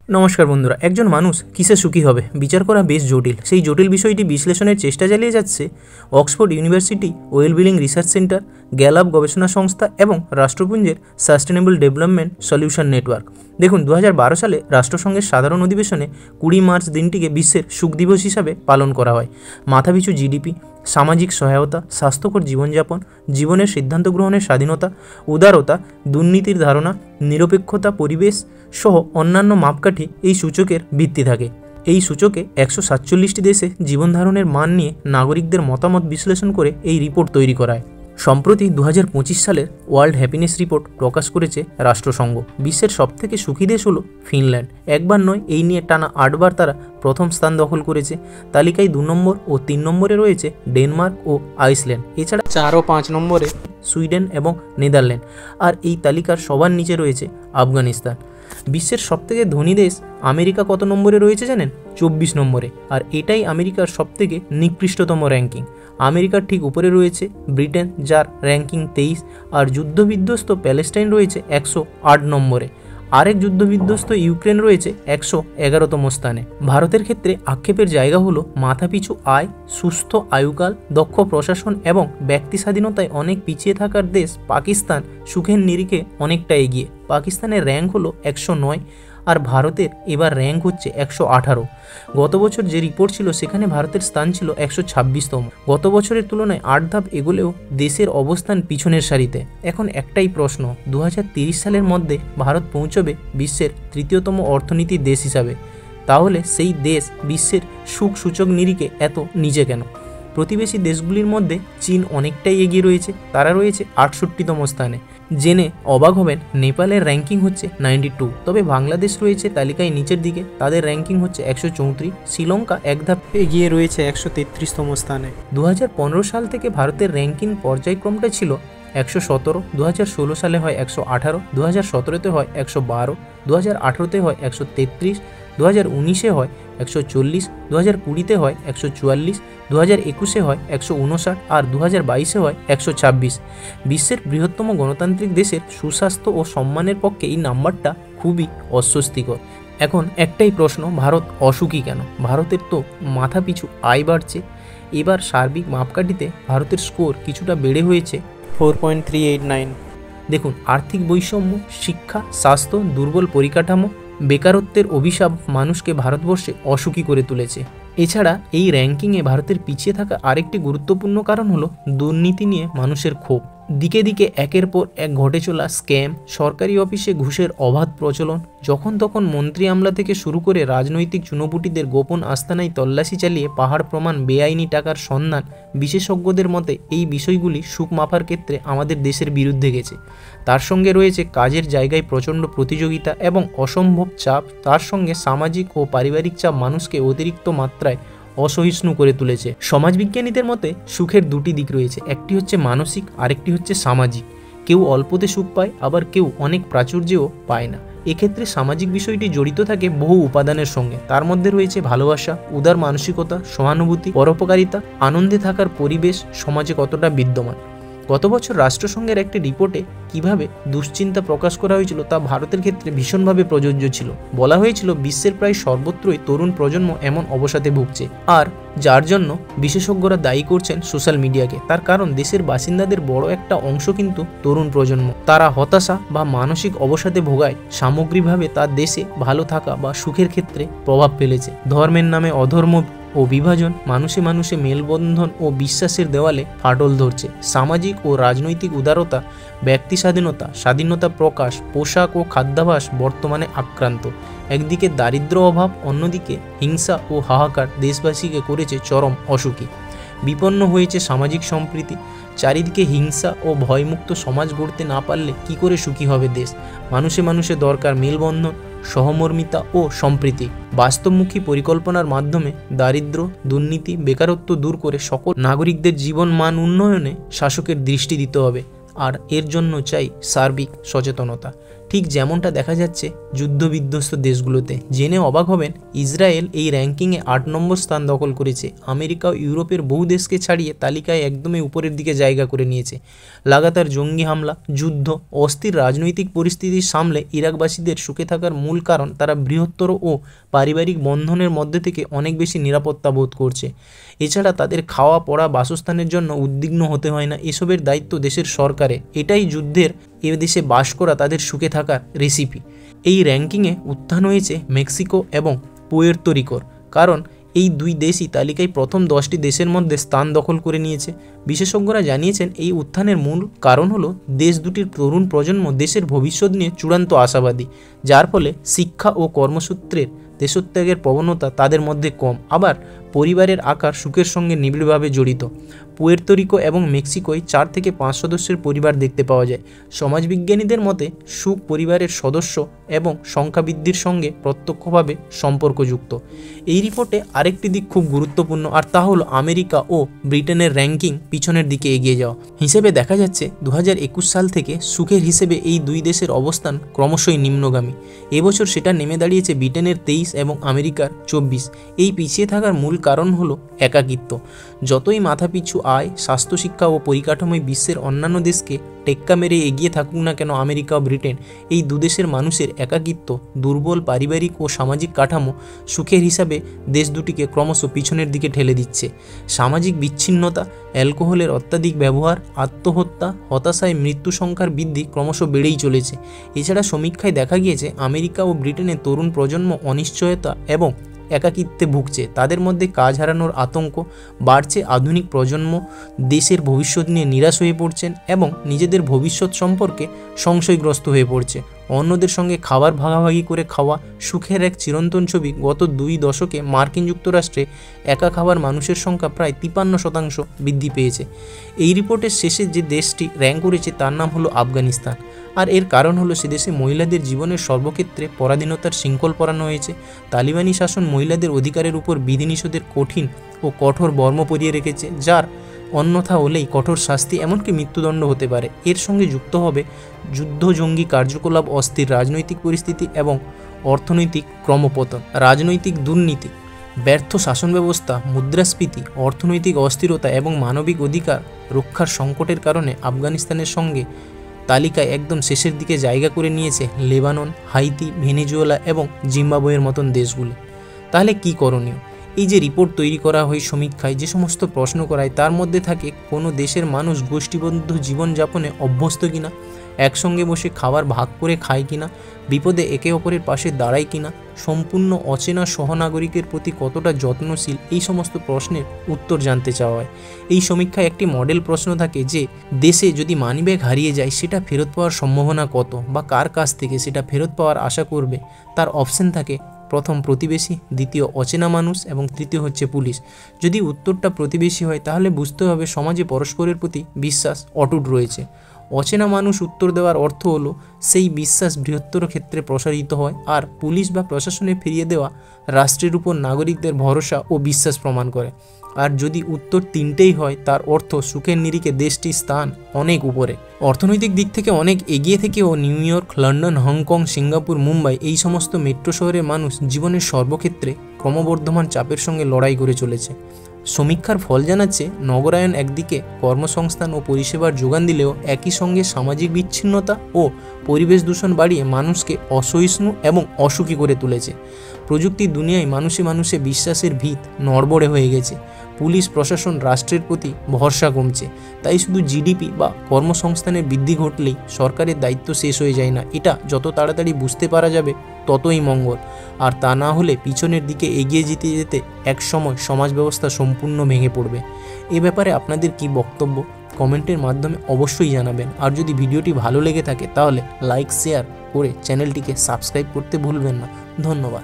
নমস্কার বন্ধুরা, একজন মানুষ কিসে সুখী হবে বিচার করা বেশ জটিল। সেই জটিল বিষয়টি বিশ্লেষণের চেষ্টা চালিয়ে যাচ্ছে Oxford University, Wellbeing Research Centre, Gallup গবেষণা সংস্থা এবং রাষ্ট্রপুঞ্জের সাস্টেনেবল ডেভেলপমেন্ট সলিউশন নেটওয়ার্ক। দেখুন, 2012 সালে রাষ্ট্রসংঘের সাধারণ অধিবেশনে 20 মার্চ দিনটিকে বিশ্বের সুখ দিবস হিসাবে পালন করা হয়। মাথাপিছু জিডিপি, সামাজিক সহায়তা, স্বাস্থ্যকর জীবনযাপন, জীবনের সিদ্ধান্ত গ্রহণের স্বাধীনতা, উদারতা, দুর্নীতির ধারণা, নিরপেক্ষতা, পরিবেশ সহ অন্যান্য মাপকাঠি এই সূচকের ভিত্তি থাকে। এই সূচকে 147টি দেশে জীবনধারণের মান নিয়ে নাগরিকদের মতামত বিশ্লেষণ করে এই রিপোর্ট তৈরি করা হয়। সম্প্রতি 2025 সালের ওয়ার্ল্ড হ্যাপিনেস রিপোর্ট প্রকাশ করেছে রাষ্ট্রসংঘ। বিশ্বের সবথেকে সুখী দেশ হলো ফিনল্যান্ড। একবার নয়, এই নিয়ে টানা 8 বার তারা প্রথম স্থান দখল করেছে। তালিকায় 2 নম্বর ও 3 নম্বরে রয়েছে ডেনমার্ক ও আইসল্যান্ড। এছাড়া 4 ও 5 নম্বরে সুইডেন এবং নেদারল্যান্ড। আর এই তালিকার সবার নিচে রয়েছে আফগানিস্তান। বিশ্বের সবথেকে ধনী দেশ আমেরিকা কত নম্বরে রয়েছে জানেন? 24 নম্বরে। আর এটাই আমেরিকার সবথেকে নিকৃষ্টতম র্যাঙ্কিং। আমেরিকার ঠিক উপরে রয়েছে ব্রিটেন, যার র্যাঙ্কিং 23, আর যুদ্ধবিধ্বস্ত প্যালেস্টাইন রয়েছে 108 নম্বরে। আরেক যুদ্ধবিধ্বস্ত ইউক্রেন রয়েছে 111তম স্থানে। ভারতের ক্ষেত্রে আক্ষেপের জায়গা হলো মাথাপিছু আয়, সুস্থ আয়ুকাল, দক্ষ প্রশাসন এবং ব্যক্তি স্বাধীনতায় অনেক পিছিয়ে থাকার দেশ পাকিস্তান সুখের নিরিখে অনেকটা এগিয়ে। পাকিস্তানের র্যাঙ্ক হলো 109, আর ভারতের এবার র্যাঙ্ক হচ্ছে 118। গত বছর যে রিপোর্ট ছিল সেখানে ভারতের স্থান ছিল 126তম। গত বছরের তুলনায় 8 ধাপ এগোলেও দেশের অবস্থান পিছনের সারিতে। এখন একটাই প্রশ্ন, 2030 সালের মধ্যে ভারত পৌঁছবে বিশ্বের 3য়তম অর্থনীতির দেশ হিসাবে। তাহলে সেই দেশ বিশ্বের সুখ সূচক নিরিখে এত নিচে কেন? প্রতিবেশী দেশগুলির মধ্যে চীন অনেকটাই এগিয়ে রয়েছে, তারা রয়েছে 68তম স্থানে। জেনে অবাক হবেন, নেপালের র্যাঙ্কিং হচ্ছে 92। তবে বাংলাদেশ রয়েছে তালিকায় নিচের দিকে, তাদের র্যাঙ্কিং হচ্ছে 134। শ্রীলঙ্কা এক ধাপ এগিয়ে রয়েছে 133তম স্থানে। 2015 সাল থেকে ভারতের র্যাঙ্কিং পর্যায়ক্রমটা ছিল 117, 2016 সালে হয় 118, 2017তে হয় 112, 2018তে হয় 133, 2019-এ হয় 140, 2020-তে হয় 144, 2021-এ হয় 159, আর 2022-এ হয় 126। বিশ্বের বৃহত্তম গণতান্ত্রিক দেশের সুস্বাস্থ্য ও সম্মানের পক্ষে এই নাম্বারটা খুবই অস্বস্তিকর। এখন একটাই প্রশ্ন, ভারত অসুখী কেন? ভারতের তো মাথাপিছু আয় বাড়ছে। এবার সার্বিক মাপকাঠিতে ভারতের স্কোর কিছুটা বেড়ে হয়েছে 4.389। দেখুন, আর্থিক বৈষম্য, শিক্ষা, স্বাস্থ্য, দুর্বল পরিকাঠামো, বেকারত্বের অভিশাপ মানুষকে ভারতবর্ষে অসুখী করে তুলেছে। এছাড়া এই র্যাঙ্কিংয়ে ভারতের পিছিয়ে থাকা আরেকটি গুরুত্বপূর্ণ কারণ হলো দুর্নীতি নিয়ে মানুষের ক্ষোভ। দিকে দিকে একের পর এক ঘটে চলা স্ক্যাম, সরকারি অফিসে ঘুষের অবাধ প্রচলন, যখন তখন মন্ত্রী আমলা থেকে শুরু করে রাজনৈতিক চুনোপুটিদের গোপন আস্তানায় তল্লাশি চালিয়ে পাহাড় প্রমাণ বেআইনি টাকার সন্ধান। বিশেষজ্ঞদের মতে এই বিষয়গুলি সুখ মাপার ক্ষেত্রে আমাদের দেশের বিরুদ্ধে গেছে। তার সঙ্গে রয়েছে কাজের জায়গায় প্রচণ্ড প্রতিযোগিতা এবং অসম্ভব চাপ। তার সঙ্গে সামাজিক ও পারিবারিক চাপ মানুষকে অতিরিক্ত মাত্রায় অসহিষ্ণু করে তুলেছে। সমাজবিজ্ঞানীদের মতে সুখের দুটি দিক রয়েছে, একটি হচ্ছে মানসিক, আরেকটি হচ্ছে সামাজিক। কেউ অল্পতে সুখ পায়, আবার কেউ অনেক প্রাচুর্যেও পায় না। এক্ষেত্রে সামাজিক বিষয়টি জড়িত থাকে বহু উপাদানের সঙ্গে। তার মধ্যে রয়েছে ভালোবাসা, উদার মানসিকতা, সহানুভূতি, পরোপকারিতা, আনন্দে থাকার পরিবেশ সমাজে কতটা বিদ্যমান। গত বছর রাষ্ট্রসংঘের একটি রিপোর্টে কিভাবে দুশ্চিন্তা প্রকাশ করা হয়েছিল তা ভারতের ক্ষেত্রে ভীষণভাবে প্রযোজ্য ছিল। বলা হয়েছিল বিশ্বের প্রায় সর্বত্রই তরুণ প্রজন্ম এমন অবসাদে ভুগছে, আর যার জন্য বিশেষজ্ঞরা দায়ী করছেন সোশ্যাল মিডিয়াকে। তার কারণ দেশের বাসিন্দাদের বড় একটা অংশ কিন্তু তরুণ প্রজন্ম। তারা হতাশা বা মানসিক অবসাদে ভোগায় সামগ্রিকভাবে তার দেশে ভালো থাকা বা সুখের ক্ষেত্রে প্রভাব ফেলেছে। ধর্মের নামে অধর্ম ও বিভাজন, মানুষে মানুষে মেলবন্ধন ও বিশ্বাসের দেওয়ালে ফাটল ধরছে। সামাজিক ও রাজনৈতিক উদারতা, ব্যক্তি স্বাধীনতা, স্বাধীনতা প্রকাশ, পোশাক ও খাদ্যাভ্যাস বর্তমানে আক্রান্ত। একদিকে দারিদ্র্য অভাব, অন্যদিকে হিংসা ও হাহাকার দেশবাসীকে করেছে চরম অসুখী। বিপন্ন হয়েছে সামাজিক সম্প্রীতি। চারিদিকে হিংসা ও ভয়মুক্ত সমাজ গড়তে না পারলে কি করে সুখী হবে দেশ? মানুষে মানুষে দরকার মেলবন্ধন, সহমর্মিতা ও সম্প্রীতি। বাস্তবমুখী পরিকল্পনার মাধ্যমে দারিদ্র্য, দুর্নীতি, বেকারত্ব দূর করে সকল নাগরিকদের জীবন মান উন্নয়নে শাসকের দৃষ্টি দিতে হবে। আর এর জন্য চাই সার্বিক সচেতনতা। ঠিক যেমনটা দেখা যাচ্ছে যুদ্ধবিধ্বস্ত দেশগুলোতে। জেনে অবাক হবেন, ইসরায়েল এই র্যাঙ্কিংয়ে 8 নম্বর স্থান দখল করেছে। আমেরিকা ও ইউরোপের বহু দেশকে ছাড়িয়ে তালিকায় একদমই উপরের দিকে জায়গা করে নিয়েছে। লাগাতার জঙ্গি হামলা, যুদ্ধ, অস্থির রাজনৈতিক পরিস্থিতির সামলে ইরাকবাসীদের সুখে থাকার মূল কারণ তারা বৃহত্তর ও পারিবারিক বন্ধনের মধ্যে থেকে অনেক বেশি নিরাপত্তা বোধ করছে। এছাড়া তাদের খাওয়া পড়া, বাসস্থানের জন্য উদ্বিগ্ন হতে হয় না। এসবের দায়িত্ব দেশের সরকারে। এটাই যুদ্ধের এ দেশে বাস করা তাদের সুখে থাকার রেসিপি। এই র্যাঙ্কিংয়ে উত্থান হয়েছে মেক্সিকো এবং পুয়ের্তো রিকোর, কারণ এই দুই দেশই তালিকায় প্রথম 10টি দেশের মধ্যে স্থান দখল করে নিয়েছে। বিশেষজ্ঞরা জানিয়েছেন এই উত্থানের মূল কারণ হলো দেশ দুটির তরুণ প্রজন্ম দেশের ভবিষ্যৎ নিয়ে চূড়ান্ত আশাবাদী, যার ফলে শিক্ষা ও কর্মসূত্রের দেশত্যাগের প্রবণতা তাদের মধ্যে কম। আবার পরিবারের আকার সুখের সঙ্গে নিবিড়ভাবে জড়িত। পুয়ের্তো রিকো এবং মেক্সিকোয় 4 থেকে 5 সদস্যের পরিবার দেখতে পাওয়া যায়। সমাজবিজ্ঞানীদের মতে সুখ পরিবারের সদস্য এবং সংখ্যা বৃদ্ধির সঙ্গে প্রত্যক্ষভাবে সম্পর্কযুক্ত। এই রিপোর্টে আরেকটি দিক খুব গুরুত্বপূর্ণ, আর তা হলো আমেরিকা ও ব্রিটেনের র্যাঙ্কিং পিছনের দিকে এগিয়ে যাওয়া। হিসেবে দেখা যাচ্ছে 2021 সাল থেকে সুখের হিসেবে এই দুই দেশের অবস্থান ক্রমশই নিম্নগামী। এবছর সেটা নেমে দাঁড়িয়েছে ব্রিটেনের 23 এবং আমেরিকার 24। এই পিছিয়ে থাকার মূল কারণ হলো একাকিত্ব। যতই মাথাপিছু আয়, স্বাস্থ্য, শিক্ষা ও পরিকাঠামোয় বিশ্বের অন্যান্য দেশকে টেক্কা মেরে এগিয়ে থাকুক না কেন আমেরিকা ও ব্রিটেন, এই দুদেশের মানুষের একাকিত্ব, দুর্বল পারিবারিক ও সামাজিক কাঠামো সুখের হিসাবে দেশ দুটিকে ক্রমশ পিছনের দিকে ঠেলে দিচ্ছে। সামাজিক বিচ্ছিন্নতা, অ্যালকোহলের অত্যাধিক ব্যবহার, আত্মহত্যা, হতাশায় মৃত্যু সংখ্যার বৃদ্ধি ক্রমশ বেড়েই চলেছে। এছাড়া সমীক্ষায় দেখা গিয়েছে আমেরিকা ও ব্রিটেনের তরুণ প্রজন্ম অনিশ্চয়তা এবং একাকিত্বে ভুগছে। তাদের মধ্যে কাজ হারানোর আতঙ্ক বাড়ছে। আধুনিক প্রজন্ম দেশের ভবিষ্যৎ নিয়ে নিরাশ হয়ে পড়ছেন এবং নিজেদের ভবিষ্যৎ সম্পর্কে সংশয়গ্রস্ত হয়ে পড়ছে। অন্যদের সঙ্গে খাবার ভাগাভাগি করে খাওয়া সুখের এক চিরন্তন ছবি। গত 2 দশকে মার্কিন যুক্তরাষ্ট্রে একা খাবার মানুষের সংখ্যা প্রায় 53% বৃদ্ধি পেয়েছে। এই রিপোর্টের শেষে যে দেশটি র্যাঙ্ক করেছে তার নাম হলো আফগানিস্তান। আর এর কারণ হলো সেদেশে মহিলাদের জীবনের সর্বক্ষেত্রে পরাধীনতার শৃঙ্খল পরানো হয়েছে। তালিবানি শাসন মহিলাদের অধিকারের উপর বিধিনিষেধের কঠিন ও কঠোর বর্ম পরিয়ে রেখেছে, যার অন্যথা হলেই কঠোর শাস্তি, এমনকি মৃত্যুদণ্ড হতে পারে। এর সঙ্গে যুক্ত হবে যুদ্ধ, জঙ্গি কার্যকলাপ, অস্থির রাজনৈতিক পরিস্থিতি এবং অর্থনৈতিক ক্রমপতন। রাজনৈতিক দুর্নীতি, ব্যর্থ শাসন ব্যবস্থা, মুদ্রাস্ফীতি, অর্থনৈতিক অস্থিরতা এবং মানবিক অধিকার রক্ষার সংকটের কারণে আফগানিস্তানের সঙ্গে তালিকায় একদম শেষের দিকে জায়গা করে নিয়েছে লেবানন, হাইতি, ভেনেজুয়েলা এবং জিম্বাবুয়ের মতন দেশগুলি। তাহলে কি করণীয়? এই যে রিপোর্ট তৈরি করা হয়, সমীক্ষায় যে সমস্ত প্রশ্ন করায়, তার মধ্যে থাকে কোনো দেশের মানুষ গোষ্ঠীবদ্ধ জীবনযাপনে অভ্যস্ত কিনা, একসঙ্গে বসে খাবার ভাগ করে খায় কিনা, বিপদে একে অপরের পাশে দাঁড়ায় কিনা, সম্পূর্ণ অচেনা সহনাগরিকের প্রতি কতটা যত্নশীল, এই সমস্ত প্রশ্নের উত্তর জানতে চাওয়া হয়। এই সমীক্ষায় একটি মডেল প্রশ্ন থাকে যে দেশে যদি মানিব্যাগ হারিয়ে যায় সেটা ফেরত পাওয়ার সম্ভাবনা কত, বা কার কাছ থেকে সেটা ফেরত পাওয়ার আশা করবে। তার অপশন থাকে প্রথম প্রতিবেশী, দ্বিতীয় অচেনা মানুষ এবং তৃতীয় হচ্ছে পুলিশ। যদি উত্তরটা প্রতিবেশী হয় তাহলে বুঝতে হবে সমাজে পরস্পরের প্রতি বিশ্বাস অটুট রয়েছে। অচেনা মানুষ উত্তর দেওয়ার অর্থ হলো সেই বিশ্বাস বৃহত্তর ক্ষেত্রে প্রসারিত হয়, আর পুলিশ বা প্রশাসনে ফিরিয়ে দেওয়া রাষ্ট্রের উপর নাগরিকদের ভরসা ও বিশ্বাস প্রমাণ করে। আর যদি উত্তর তিনটেই হয় তার অর্থ সুখের নিরিখে দেশটির স্থান অনেক উপরে। অর্থনৈতিক দিক থেকে অনেক এগিয়ে থেকেও new York, London, Hong Kong, Singapore, Mumbai এই সমস্ত মেট্রো শহরের মানুষ জীবনের সর্বক্ষেত্রে ক্রমবর্ধমান চাপের সঙ্গে লড়াই করে চলেছে। সমীক্ষার ফল জানাচ্ছে নগরায়ন একদিকে কর্মসংস্থান ও পরিষেবার যোগান দিলেও একই সঙ্গে সামাজিক বিচ্ছিন্নতা ও পরিবেশ দূষণ বাড়িয়ে মানুষকে অসহিষ্ণু এবং অসুখী করে তুলেছে। প্রযুক্তির দুনিয়ায় মানুষে মানুষে বিশ্বাসের ভিত নড়বড়ে হয়ে গেছে। পুলিশ প্রশাসন, রাষ্ট্রের প্রতি ভরসা কমছে। তাই শুধু জিডিপি বা কর্মসংস্থানের বৃদ্ধি ঘটলেই সরকারের দায়িত্ব শেষ হয়ে যায় না। এটা যত তাড়াতাড়ি বুঝতে পারা যাবে ততই মঙ্গল। আর তা না হলে পিছনের দিকে এগিয়ে যেতে যেতে একসময় সমাজ ব্যবস্থা সম্পূর্ণ ভেঙে পড়বে। এ ব্যাপারে আপনাদের কি বক্তব্য কমেন্টের মাধ্যমে অবশ্যই জানাবেন। আর যদি ভিডিওটি ভালো লেগে থাকে তাহলে লাইক, শেয়ার করে চ্যানেলটিকে সাবস্ক্রাইব করতে ভুলবেন না। ধন্যবাদ।